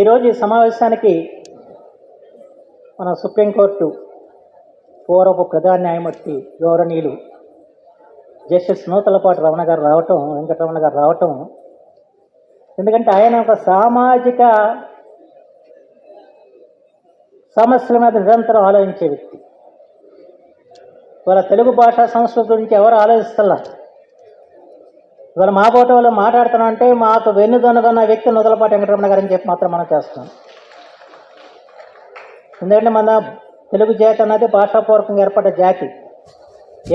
ఈరోజు ఈ సమావేశానికి మన సుప్రీంకోర్టు పూర్వపు ప్రధాన న్యాయమూర్తి గౌరవనీయులు జస్టిస్ నూతలపాటి రమణ గారు రావటం, వెంకటరమణ గారు రావటం, ఎందుకంటే ఆయన ఒక సామాజిక సమస్యల మీద నిరంతరం ఆలోచించే వ్యక్తి. ఇవాళ తెలుగు భాషా సంస్కృతి గురించి ఎవరు ఆలోచిస్తలా. ఇవాళ మా పోటీ వాళ్ళు మాట్లాడుతున్నాం అంటే మాకు వెన్నుదన్నుకున్న వ్యక్తి నూతలపాటి వెంకటరమణ గారు అని చెప్పి మాత్రం మనం చేస్తున్నాం. ఎందుకంటే మన తెలుగు జాతి అన్నది భాషాపూర్వకంగా ఏర్పడ్డ జాతి.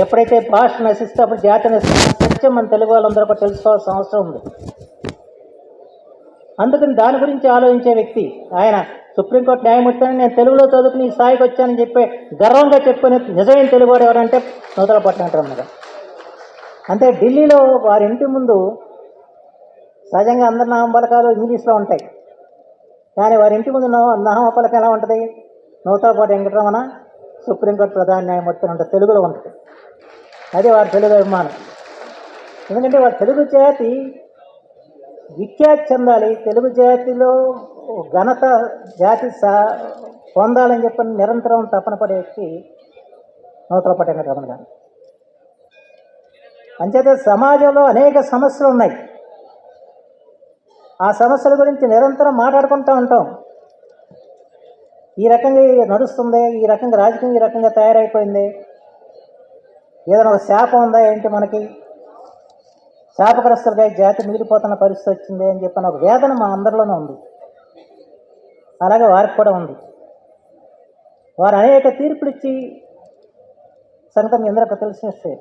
ఎప్పుడైతే భాష నశిస్తే అప్పుడు జాతి నశిస్తున్న సత్యం మన తెలుగు వాళ్ళందరూ కూడా తెలుసుకోవాల్సిన అవసరం ఉంది. అందుకని దాని గురించి ఆలోచించే వ్యక్తి ఆయన. సుప్రీంకోర్టు న్యాయమూర్తి అని నేను తెలుగులో చదువుకుని ఈ స్థాయికి వచ్చానని చెప్పి గర్వంగా చెప్పుకునే నిజమైన తెలుగువాడు ఎవరంటే నూతలపాటి వెంకటరమణ గారు. అంటే ఢిల్లీలో వారి ఇంటి ముందు సహజంగా అందరి నామపలకాలు ఇంగ్లీష్లో ఉంటాయి, కానీ వారి ఇంటి ముందు నామపలకం ఎలా ఉంటుంది? నూతలపాటి వెంకటరమణ సుప్రీంకోర్టు ప్రధాన న్యాయమూర్తి అని ఉంటుంది, తెలుగులో ఉంటుంది. అది వారి తెలుగు అభిమానం. ఎందుకంటే వారి తెలుగు జాతి విఖ్యాతి చెందాలి, తెలుగు జాతిలో ఘనత జాతి పొందాలని చెప్పి నిరంతరం తపన పడే వ్యక్తి నూతలపాటి వెంకటరమణ గారు. అంచేత సమాజంలో అనేక సమస్యలు ఉన్నాయి. ఆ సమస్యల గురించి నిరంతరం మాట్లాడుకుంటూ ఉంటాం. ఈ రకంగా నడుస్తుంది, ఈ రకంగా రాజకీయం ఈ రకంగా తయారైపోయింది, ఏదైనా ఒక శాపం ఉందా ఏంటి, మనకి శాపగ్రస్తులుగా జాతి మిగిలిపోతున్న పరిస్థితి వచ్చింది అని చెప్పిన ఒక వేదన మా అందరిలోనే ఉంది. అలాగే వారికి కూడా ఉంది. వారు అనేక తీర్పులు ఇచ్చి సంగతం ఎందరూ తెలిసిన విషయం.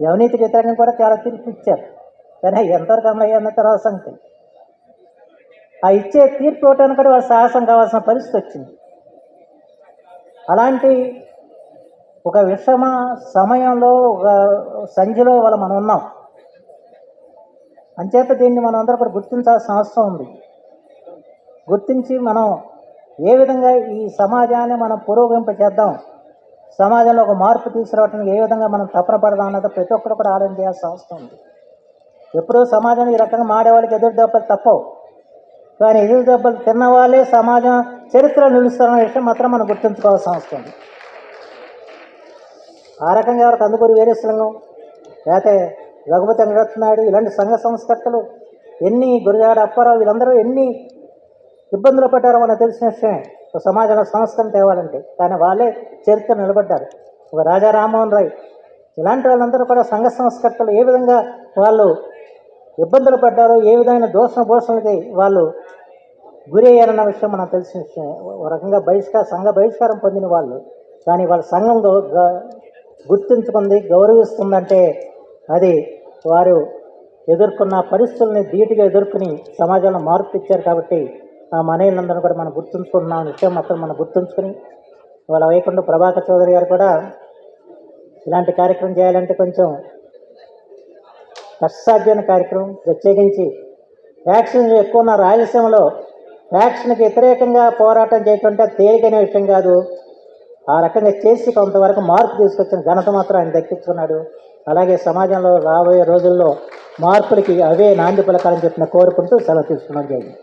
అవినీతికి వ్యతిరేకంగా కూడా చాలా తీర్పు ఇచ్చారు, కానీ ఎంతవరకు అమలు అయ్యన్న తర్వాత సంగతి. ఆ ఇచ్చే తీర్పు ఇవ్వటానికి కూడా వారు సాహసం కావాల్సిన పరిస్థితి వచ్చింది. అలాంటి ఒక విషమ సమయంలో, ఒక సంధిలో వాళ్ళు మనం ఉన్నాం. అంచేత దీన్ని మనం అందరూ కూడా గుర్తించాల్సిన అవసరం ఉంది. గుర్తించి మనం ఏ విధంగా ఈ సమాజాన్ని మనం పురోగమింప చేద్దాం, సమాజంలో ఒక మార్పు తీసుకురావడానికి ఏ విధంగా మనం తపన పడదాం అన్నది ప్రతి ఒక్కరు కూడా ఆలోచన చేయాల్సిన అవసరం ఉంది. ఎప్పుడూ సమాజం ఈ రకంగా మాడేవాళ్ళకి ఎదురు దెబ్బలు తప్పవు, కానీ ఎదురు దెబ్బలు తిన్నవాళ్ళే సమాజం చరిత్రలో నిలుస్తున్న విషయం మాత్రం మనం గుర్తుంచుకోవాల్సిన అవసరం ఉంది. ఆ రకంగా ఎవరికి అందుకూరి వీరేశలింగం, లేకపోతే రఘుపతి వెంకటనాయుడు ఇలాంటి సంఘ సంస్కర్తలు ఎన్ని, గురజాడ అప్పారావు, వీళ్ళందరూ ఎన్ని ఇబ్బందులు పడ్డారో మనకు తెలిసిన విషయమే ఒక సమాజంలో సంస్కరణ తేవాలంటే. కానీ వాళ్ళే చరిత్ర నిలబడ్డారు. ఒక రాజా రామ్మోహన్ రాయ్ ఇలాంటి వాళ్ళందరూ కూడా సంఘ సంస్కర్తలు ఏ విధంగా వాళ్ళు ఇబ్బందులు పడ్డారో, ఏ విధమైన భూషణలకి వాళ్ళు గురి అయ్యారన్న విషయం మనకు తెలిసిన విషయం. ఒక రకంగా సంఘ బహిష్కారం పొందిన వాళ్ళు, కానీ వాళ్ళ సంఘం గుర్తించుకుంది, గౌరవిస్తుందంటే అది వారు ఎదుర్కొన్న పరిస్థితుల్ని ధీటుగా ఎదుర్కొని సమాజంలో మార్పు ఇచ్చారు. కాబట్టి ఆ మనీలందరూ కూడా మనం గుర్తుంచుకుంటున్నాం విషయం మాత్రం మనం గుర్తుంచుకొని, వాళ్ళ వైకుంఠ ప్రభాకర్ చౌదరి గారు కూడా ఇలాంటి కార్యక్రమం చేయాలంటే కొంచెం కష్టసాధ్యమైన కార్యక్రమం. ప్రత్యేకించి ఫ్యాక్షన్ ఎక్కువ ఉన్న రాయలసీమలో ఫ్యాక్షన్కి వ్యతిరేకంగా పోరాటం చేయకుంటే తేలికైన విషయం కాదు. ఆ రకంగా చేసి కొంతవరకు మార్పు తీసుకొచ్చిన ఘనత మాత్రం ఆయన దక్కించుకున్నాడు. అలాగే సమాజంలో రాబోయే రోజుల్లో మార్పులకి అవే నాంది పలకాలని చెప్పిన కోరుకుంటూ సెలవు తీసుకున్నాం. జరిగింది.